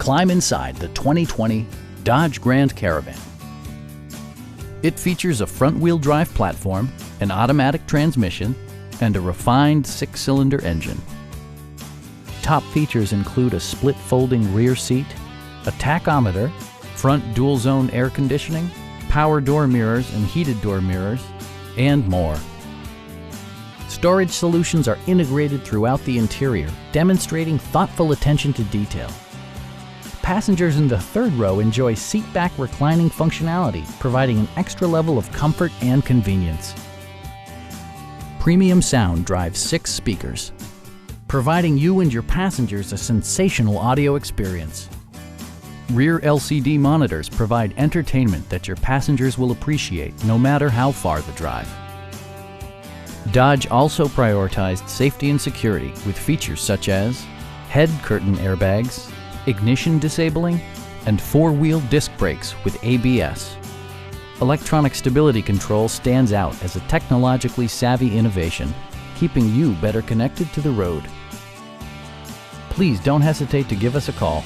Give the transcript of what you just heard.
Climb inside the 2020 Dodge Grand Caravan. It features a front-wheel drive platform, an automatic transmission, and a refined 6-cylinder engine. Top features include a split folding rear seat, a tachometer, front dual-zone air conditioning, power door mirrors and heated door mirrors, and more. Storage solutions are integrated throughout the interior, demonstrating thoughtful attention to detail. Passengers in the third row enjoy seat-back reclining functionality, providing an extra level of comfort and convenience. Premium sound drives 6 speakers, providing you and your passengers a sensational audio experience. Rear LCD monitors provide entertainment that your passengers will appreciate no matter how far the drive. Dodge also prioritized safety and security with features such as head curtain airbags, ignition disabling, and 4-wheel disc brakes with ABS. Electronic stability control stands out as a technologically savvy innovation, keeping you better connected to the road. Please don't hesitate to give us a call.